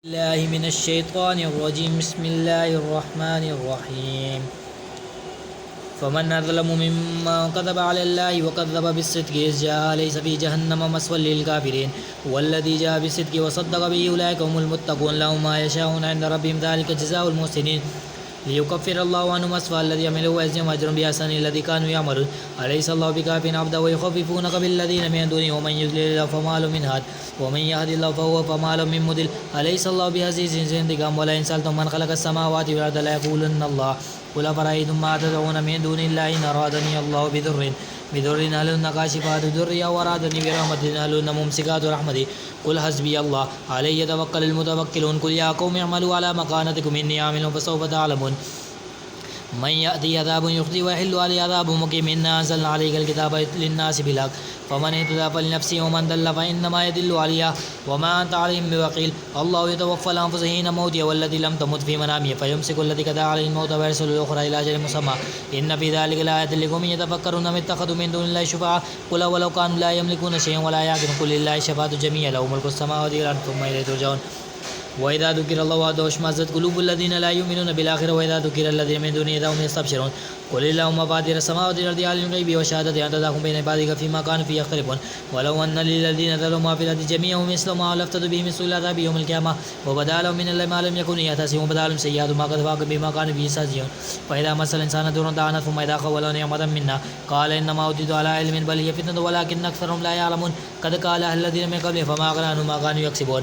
الله من الشيطان الرجيم بسم الله الرحمن الرحيم فمن أظلم ممن كذب على الله وكذب بالصدق إذ جاء ليس في جهنم مثوى للكافرين والذي جاء بالصدق وصدق به أولئك هم المتقون لهم ما يشاءون عند ربهم ذلك جزاء المحسنين ليكفر الله عنهم أسوأ الذي عملوا ويجزيهم أجرا بأحسن الذي كانوا يعملون أليس الله بكاف عبدا ويخففونك بالذين من دونه ومن يضلل الله فما له من هاد ومن يهد الله فما له من مضل أليس الله بعزيز ذي انتقام ولئن سألتم من خلق السماوات والأرض ليقولن الله قل أفرأيتم ما تدعون من دون الله إن أرادني الله بضر هل هن كاشفات ضري أو أرادني برحمة هل هن ممسكات رحمتي قل حسبي الله عليه يتوكل المتوكلون قل يا قوم اعملوا على مكانتكم إني عامل فسوف تعلمون من يأتي عذاب يخزي ويحل عليه عذاب مقيم إنا أنزلنا عليك الكتاب للناس بالحق فمن اهتدى فلنفسه ومن ضل فإنما يدل عليها وما أنت عليهم بوكيل الله يتوفى الأنفس حين موتها والتي لم تمت في منامها فيمسك التي قضى عليه الموت ويرسل الأخرى إلى أجل مسمى إن في ذلك لآية لقوم يتفكرون أم اتخذوا من دون الله شفعاء قل ولو كانوا لا يملكون شيئا ولا يعقلون قل لله الشفاعة جميعا له ملك السماوات والأرض ثم إليه ترجعون وإذا ذكر الله وحده اشمأزت قلوب الذين لا يؤمنون بالآخرة وإذا ذكر الذين من دونه إذا هم يستبشرون قل اللهم فاطر السماوات والأرض عالم الغيب والشهادة أنت تحكم بين عبادك فيما كانوا فيه يختلفون ولو أن للذين ظلموا ما في الأرض جميعا مثل ما لافتدوا به من سوء العذاب يوم القيامة وبدا لهم من الله ما لم يكن يحتسبون وبدا لهم سيئات ما كسبوا بما كانوا به يستهزئون فإذا مس الإنسان ضر دعانا ثم إذا خوله نعمة منا قال إنما أوتيت على علم بل هي فتنة ولكن أكثرهم لا يعلمون قد قال الذين من قبلهم فما أغنى عنهم ما كانوا يكسبون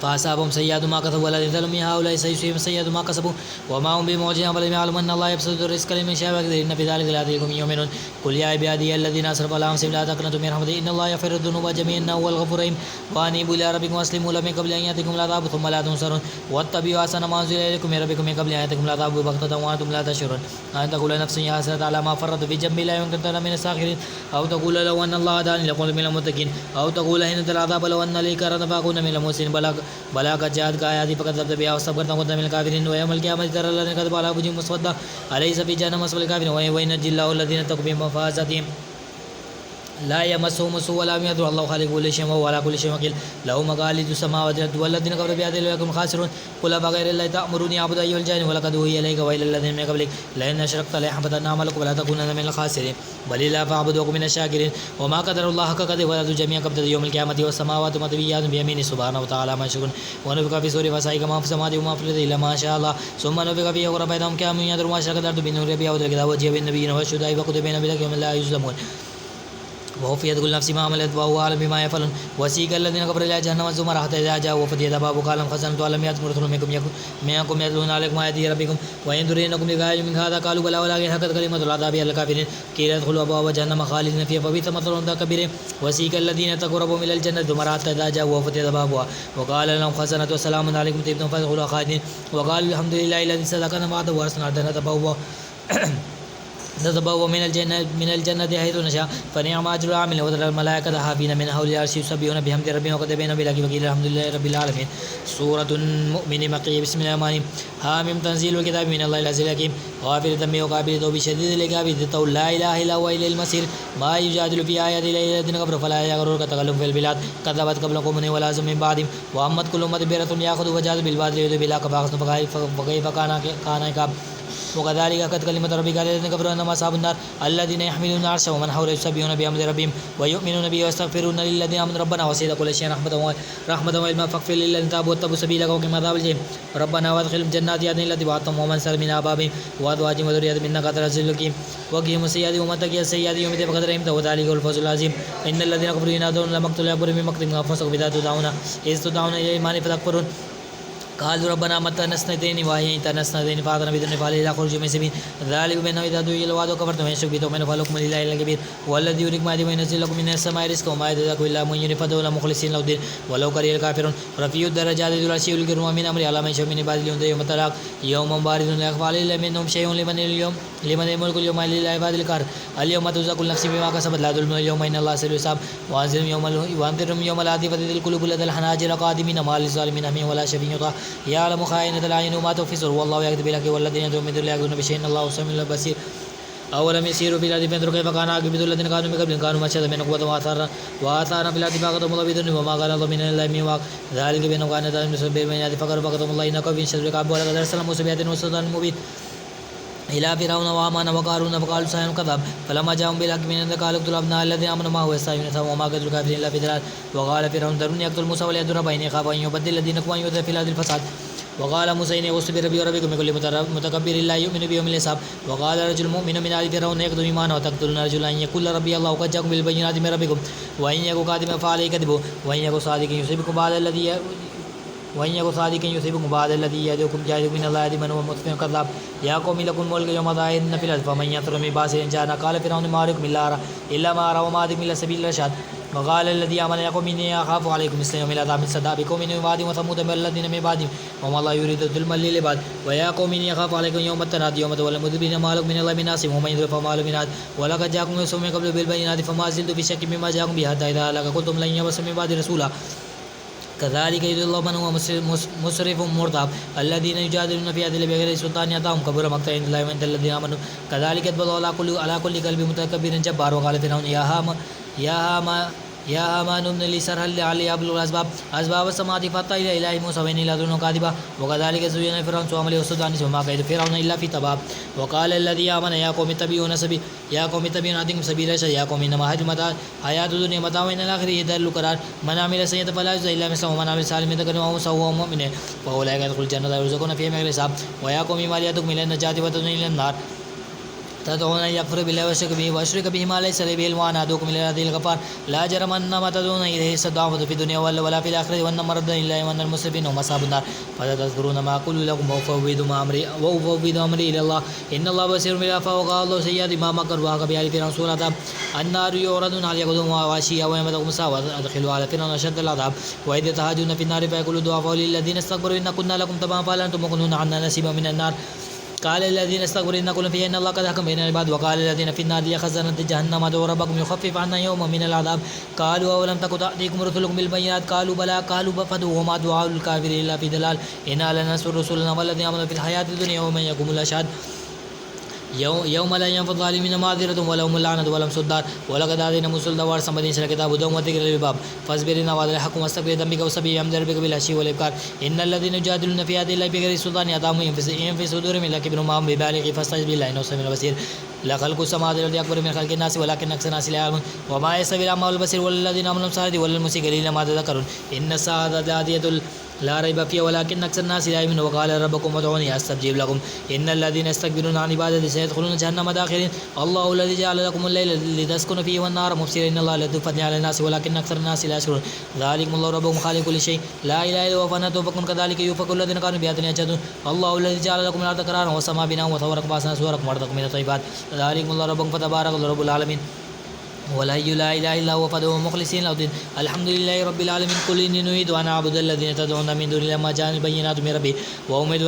فأصابهم سيئات ما كسبوا والذين ظلموا هؤلاء سيصيبهم سيئات ما كسبوا وما هم بمعجزين بل يعلمون أن الله يبسط الرزق لمن يشاء ويقدر إن في ذلك لآيات لقوم يؤمنون قل يا عبادي الذين أسرفوا على أنفسهم لا تقنطوا من رحمته إن الله يغفر الذنوب جميعا إنه هو الغفور الرحيم وأنيبوا إلى ربكم وأسلموا له من قبل أن يأتيكم العذاب ثم لا تنصرون واتبعوا أحسن ما أنزل إليكم من ربكم من قبل أن يأتيكم العذاب بغتة وأنتم لا تشعرون أن تقول نفس يا حسرة على ما فرطت في جنب الله إن كنت من الساخرين أو تقول لو أن الله هداني لكنت من المتقين أو تقول حين العذاب لو أن لي كرة فأكون من المحسنين بلى قد جاءت آياتي فكذبت بها واستكبرت وكنت من الكافرين ويوم القيامة ترى الذين كذبوا على وجوههم مسودة أليس في جهنم مثوى للكافرين وينجي الله الذين اتقوا بمفازتهم لا يمسهم سوء ولا يضر الله خالق كل شيء وهو على كل شيء وكيل له مقاليد السماوات والأرض والذين كفروا بآيات الله هم خاسرون قل أفغير الله تأمروني أعبد أيها الجاهلون ولقد أوحي إليك وإلى الذين من قبلك لئن أشركت ليحبطن عملك ولا تكونن من الخاسرين بل الله فاعبد وكن من الشاكرين وما قدر الله حق قدره ولا جميعا قبضة يوم القيامة والسماوات مطويات بيمينه سبحانه وتعالى ما يشركون ونفخ في الصور فصعق ما في السماوات وما في الأرض إلا ما شاء الله ثم نفخ فيه أخرى فإذا هم قيام ينظرون وأشرقت الأرض بنور ربها والكتاب وجيء بالنبيين والشهداء وكتب بين بالحق يوم لا يظلمون ووفيت كل نفس ما عملت وهو أعلم بما يفعلون وسيق الذين كفروا إلى جهنم زمرا حتى إذا جاءوا وفتحت أبوابها قال لهم خزنتها ألم يأتكم رسل منكم يتلون عليكم آيات ربكم وينذرونكم لقاء من هذا قالوا بلى ولكن حقت كلمة العذاب على الكافرين قيل ادخلوا أبواب جهنم خالدين فيها فبئس مثوى المتكبرين وسيق الذين اتقوا ربهم إلى الجنة زمرا حتى إذا جاءوا وفتحت أبوابها وقال لهم خزنتها سلام عليكم طيبتم فادخلوها خالدين وقالوا الحمد لله الذي صدقنا وعده وأرسلنا الجنة نتبوأ من الجنة حيث نشاء فنعم أجر العاملين وترى الملائكة حافين من حول العرش يسبحون بحمد ربهم وكتبين بالحق وقيل الحمد لله رب العالمين سورة المؤمن مكية بسم الله الرحمن الرحيم حاميم تنزيل الكتاب من الله العزيز الحكيم غافر الذنب وقابل التوب شديد العقاب ذي الطول لا إله إلا هو إليه المصير ما يجادل في آيات الله الذين كفروا فلا يغررك تكلم في البلاد كذبت قبلكم قوم ولازم من بعدهم وأمت كل أمة بيرة يأخذ وجاد بالباطل يذهب بالحق فكيف كان عقاب وكذلك قد كلمة ربك على الذين كفروا أنهم أصحاب النار الذين يحملون العرش ومن حوله يسبحون بحمد ربهم ويؤمنون به ويستغفرون للذين آمنوا ربنا وسع كل شيء رحمة وعلما فاغفر للذين تابوا واتبعوا سبيلك وقهم عذاب الجحيم ربنا وادخلهم جنات عدن التي وعدتهم ومن سلم من آبائهم وأزواجهم وذريتهم إنك أنت العزيز الحكيم وقهم السيئات ومن تقي السيئات يوم يأتي بقدر رحمته وذلك هو الفوز العظيم إن الذين كفروا ينادون لمقت الأكبر من مقتهم أنفسكم إذا تدعون إلى الإيمان فتكفرون قالوا ربنا متنا اثنتين وأحييتنا اثنتين فأعطنا بإذنك فعلينا خرج من سبيل ذلك بأنه إذا دعي الوعد وكفرتم ويشرك به تؤمنون فلكم لله الكبير والذي يريكم آياته وينزل لكم من السماء رزقا وما يدركم إلا من يريد فدعوا مخلصين له الدين ولو كره الكافرون رفيع الدرجات ذو العرش يلقي الروح من أمره على من يشاء من عباده لينذر يوم التلاق يوم بارد لا يخفى عليه منهم شيء لمن الملك اليوم لله عباد الكار اليوم تجزى كل نفس بما كسبت لا ظلم اليوم إن الله سريع الحساب وأنذرهم يوم العاصفة إذ القلوب لدى الحناجر قادمين ما للظالمين حميم ولا شفيع يطاع يعلم خائنة الأعين وما تخفي الصدور والله يكتب بالحق والذين يدعون من دون الله يكفرون بشيء إن الله سميع بصير أولم يسيروا في الأرض فينظروا كيف كان عاقبة الذين كانوا من قبلهم كانوا أشد منهم قوة وآثارا في الأرض فأخذهم الله بذنوبهم وما كان الله من الله من واق ذلك بأنهم كانوا يتبعون سبيل البينات فأخذهم الله إنه في شر العقاب ولقد أرسلنا موسى بآياتنا وسلطان مبين إلى فرعون وهامان وقارون فقالوا ساحر كذاب فلما جاءهم بالحق من عندك قالوا اقتلوا أبناء الذين آمنوا معه ويستعينون وما قتلوا الكافرين إلا في ضلال وقال فرعون ذروني أقتل موسى وليدعوا ربه إني أخاف أن يبدل دينكم وأن يظهر في الأرض الفساد وقال موسى إني أغوص بربي وربكم من كل متكبر لا يؤمن بيوم الحساب وقال رجل مؤمن من آل فرعون يكتم إيمانه وتقتلون رجلا أن يقول ربي الله قد جاءكم بالبينات من ربكم وإن يكن كاذبا فعليه كذبه وإن يكن صادقا يصيبكم بعد الذي وإن يكن صادقا يصيبكم بعد الذي يدعوكم جاهد من الله يهدي من هو مسلم كذاب يا قوم لكم ملك يوم ظاهرين في الأرض فمن ينصر من بأس إن جاءنا قال فرعون ما أراكم إلا ما أرى وما أدركم إلا سبيل الرشاد وقال الذي آمن يا قوم إني أخاف عليكم مثل يوم العذاب من صدى بقوم من بعد وثمود الذين من بعدهم وما الله يريد ظلما للعباد ويا قوم إني أخاف عليكم يوم التناد يوم تولى المدبرين ما لكم من الله من ناصر ومن يضلل فما له من هاد ولقد جاءكم رسول من قبل بالبينات فما زلتم في شك مما جاءكم به حتى إذا هلك قلتم لن يبعث من بعد رسولا كذلك يضل الله من هو مسرف مرتاب الذين يجادلون في هذه بغير سلطان يأتاهم كبر مقتا عند الله وعند الذين آمنوا كذلك يطبع الله على كل قلب متكبر جبار وقال فرعون يا هامان ابن لي صرحا لعلي أبلغ أسباب السماوات فأتى إلى إله موسى وإني لأظنه كاذبا وكذلك زين فرعون سوء عمله وصد عنه وما كيد فرعون إلا في تباب وقال الذي آمن يا قوم اتبعون هديكم سبيل الرشاد يا قوم إنما حياة الدنيا متاع وإن الآخرة دار القرار من عمل سيئة فلا يجزى إلا مثله ومن عمل صالحا من ذكر وأنثى وهو مؤمن فأولئك يدخلون الجنة يرزقون فيها بغير حساب ويا قوم ما ليدعوكم إلى النجاة وتدعون إلى النار تدعون أن يكفر بالله ويشرك به ما ليس به علم وأن أدعوكم إلى هذه الغفار لا جرم أن ما تدعون إليه الضعف في الدنيا ولا في الآخرة وأن مرد إلا وأن المسرفين هم أصحاب النار فتذكرون ما أقول لكم وأفوض أمري إلى الله إن الله بصير بما فوقع الله سيئات ما مكروا وعاقب آل فرعون سوء العذاب النار يعرضون عليها غدوا وعشيا ويوم تقوم الساعة أدخلوا على فرعون أشد العذاب وإذ تهاجون في النار فيقول الضعفاء للذين استكبروا إنا كنا لكم تبعا فهل أنتم مغنون عنا نصيبا من النار قال الذين استكبروا إنا كل فيها إن الله قد حكم بين العباد وقال الذين في النار لخزنة جهنم ادعوا ربكم يخفف عنا يوما من العذاب قالوا أولم تكن تأتيكم رسلكم بالبينات قالوا بلى قالوا فادعوا وما دعاء الكافرين إلا في ضلال إنا لننصر رسلنا والذين آمنوا في الحياة الدنيا ومن يقوم الأشهاد يوم لا ينفع الظالمين معذرتهم ولهم اللعنة ولهم صدار ولقد آتينا موسى التوراة ثم إنزل الكتاب هدى وذكر للألباب فاصبر إن وعد الحق واستغفر ذنبك وسبح بحمد ربك بالعشي والإبكار إن الذين يجادلون في آيات الله بغير سلطان أتاهم إن في صدورهم إلا كبر ما هم ببالغ فاستعذ بالله إنه سميع بصير لخلق السماوات والأرض أكبر من خلق الناس ولكن أكثر الناس لا يعلمون وما يستوي الأعمى والبصير والذين آمنوا بالصالحات ولا المسيء قليلا ما تذكرون إن الساعة آتية لا ريب فيها ولكن أكثر الناس لا يؤمنون وقال ربكم ادعوني أستجيب لكم إن الذين يستكبرون عن عبادتي سيدخلون جهنم داخلين الله الذي جعل لكم الليل لتسكنوا فيه والنهار مبصرا إن الله لذو فضل على الناس ولكن أكثر الناس لا يشكرون ذلكم الله ربكم خالق كل شيء لا إله إلا هو فأنتم كذلك يؤفك الذين كانوا بآياتنا يجحدون الله الذي جعل لكم الأرض قرارا والسماء بناء وصوركم فأحسن صوركم ورزقكم من الطيبات ذلكم الله ربكم فتبارك الله رب العالمين والحي لا إله إلا هو فادعوه مخلصين له الدين الحمد لله رب العالمين قل إني نريد أن أعبد الذين تدعون من دون الله ما جاءني البينات من ربي وأمرت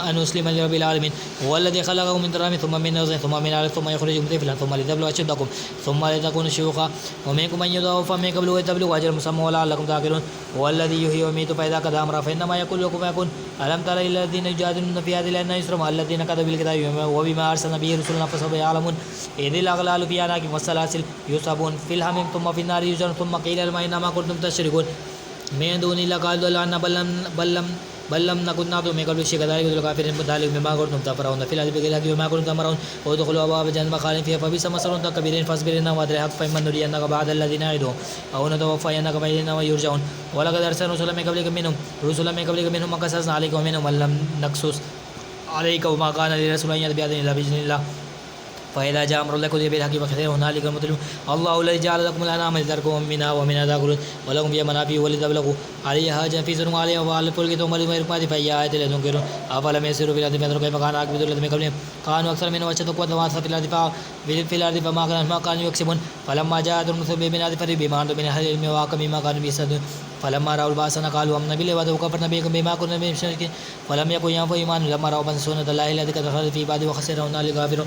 أن أسلم لرب العالمين هو الذي خلقكم من تراب ثم من نطفة ثم من علق ثم يخرجكم طفلا ثم لتبلغوا أشدكم ثم لتكونوا شيوخا ومنكم من يتوفى من قبل ويتبلغوا أجل مسمى ولعلكم تعقلون هو الذي يحيي ويميت فإذا قضى أمرا فإنما يقول له كن فيكون ألم تر إلى الذين يجادلون في هذه الآيات يسرهم الذين كذبوا بالكتاب وبما أرسلنا به رسلنا فسوف يعلمون إذ الأغلال في أعناقهم والسلاسل يصابون في الحميم ثم في النار يجرون ثم قيل لهم إنما كنتم تشركون من دون الله قالوا لنا بل لم نكن نعبد من قبل شيء كذلك يدل الكافرين ذلك بما كنتم تفرحون في الأرض بغير الحق وما كنتم تمرون وادخلوا أبواب جهنم خالدين فيها فبئس مثوى المتكبرين فاصبر إن وعد الحق فإما نرينك بعض الذي نعدهم أو نتوفينك فإلينا يرجعون ولقد أرسلنا رسلا من قبلك منهم من قصصنا عليك ومنهم من لم نقصص عليك وما كان لرسول أن يأتي بآية إلا بإذن الله فإذا جاء أمر الله قضي بالحق وكثير هنالك المبطلون الله الذي جعل لكم الأنعام لتركبوا منها ومنها تأكلون ولكم فيها منافع ولتبلغوا عليها حاجة في سنو عليها وعلى الفلك ثم لتركبوا فهي آية لتنكرون أفلم يسيروا في الأرض فينظروا كيف كان عاقبة الذين من قبلهم كانوا أكثر منهم وأشد قوة وأكثر في الأرض فما كانوا يكسبون فلما جاءتهم رسل بالبينات فرحوا بما عندهم من أهل العلم وحاق بما كانوا به يستهزئون فلما رأوا البأسنا قالوا آمنا بالله وكفرنا بما كنا به مشركين فلم يكن ينفعهم إيمانهم لما رأوا بأسنا سنة الله التي قد خلت في بعد وخسر هنالك الكافرون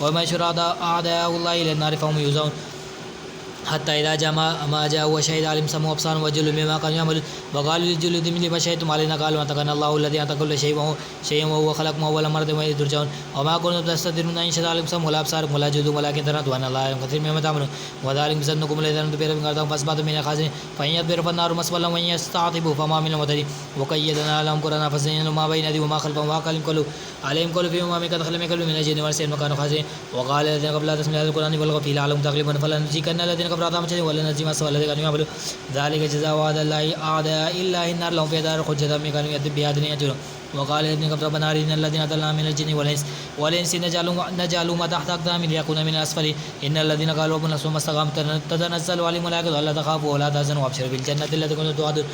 وما يشر أعداء الله إلى النار فهم يوزعون حتى إذا جاء ما جاء وشهد عليهم سمعهم وأبصارهم وجلودهم بما كانوا يعملون وقالوا لجلودهم لما شهدتم علينا قالوا أنطقنا الله الذي أنطق كل شيء وهو خلقكم أول مرة وإليه ترجعون وما كنتم تستترون أن يشهد عليكم سمعكم ولا أبصاركم ولا جلودكم ولكن ظننتم أن الله يعلم كثيرا مما تعملون وذلك بظنكم الذي ظننتم بربكم أرداكم فأصبحتم من الخاسرين فإن يصبروا فالنار مثوى لهم وإن يستعتبوا فما من المعتدين وقيضنا لهم قرآنا فزينا لهم ما بين أيديهم وما خلفهم وحق عليهم كل في أمم قد خلت من قبلهم من الجن والإنس وكانوا خاسرين وقال الذين قبل لا تسمعوا هذا القرآن والغوا فيه لعلهم تغلبون فلنذيقن الذين كفروا عذابا شديدا ولنجزي ما سوى الذين كانوا يعملون ذلك جزاء أعداء الله النار لهم فيها دار الخلد بما كانوا بها يدعون وقال الذين كفروا ربنا أرنا الذين أضلنا من الجن والإنس نجعلهما تحت أقدامنا ليكونا من الأسفلين إن الذين قالوا ربنا ثم استقاموا تتنزل عليهم الملائكة ألا تخافوا ولا تحزنوا وأبشروا بالجنة التي كنتم توعدون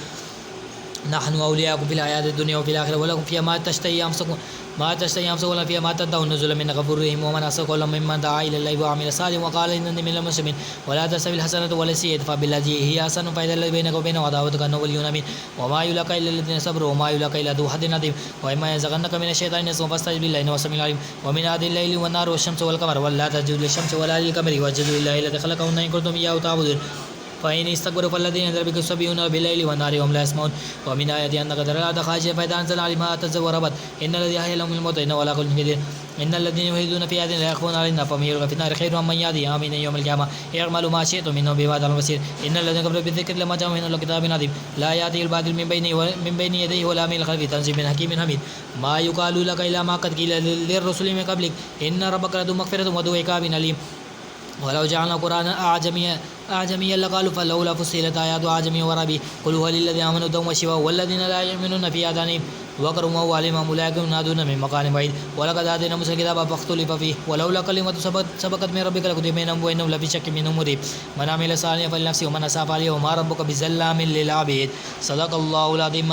نحن أولياؤكم في الحياة الدنيا وفي الآخرة ولكم فيها ما تشتهي أنفسكم ولكم فيها ما تدعون نزلا من غفور رحيم ومن أحسن قولا ممن دعا إلى الله وعمل صالحا وقال إنني من المسلمين ولا تستوي الحسنة ولا السيئة ادفع بالتي هي أحسن فإذا الذي بينك وبينه عداوة كأنه ولي حميم وما يلاقى إلا الذين صبروا وما يلاقى إلا ذو حظ عظيم وإما ينزغنك من الشيطان نزغ فاستعذ بالله إنه سميع عليم ومن آياته الليل والنهار والشمس والقمر ولا تسجدوا للشمس ولا للقمر واسجدوا لله الذي خلقهن إن كنتم إياه تعبدون فإن استكبروا فالذين عند ربك يسبحون بالليل والنهار وهم لا يسمعون ومن آياته أنك ترى الأرض خاشعة فإذا أنزلنا عليها ماء اهتزت وربت إن الذي أحيا لهم الموت إنه على كل شيء قدير إن الذين يلحدون في آياتنا لا يخفون علينا فمن يلقى في النار خير ممن يهدي آمين يوم القيامة اعملوا ما شئتم إنه بما تعملون بصير إن الذين كفروا بالذكر لما جاءهم من كتاب عظيم لا يأتيه الباطل من بين يديه ولا من خلفه تنزيل من حكيم حميد ما يقال لك إلا ما قد قيل للرسل من قبلك إن ربك لذو مغفرة وذو عقاب أليم ولو جعلنا قرآنا أعجميا لقالوا فلولا فصلت آيات أعجمي وعربي قل هو للذين آمنوا هدى وشفاء والذين لا يؤمنون في آذانهم وقر وهو عليم أولئك ينادون من مكان بعيد ولقد آتينا موسى الكتاب فاختلف فيه ولولا كلمة سبقت من ربك لقضي بينهم وإنهم لفي شك منه مريب من عمل صالحا فلنفسه ومن أساء فعليه وما ربك بظلام للعبيد صدق الله العظيم.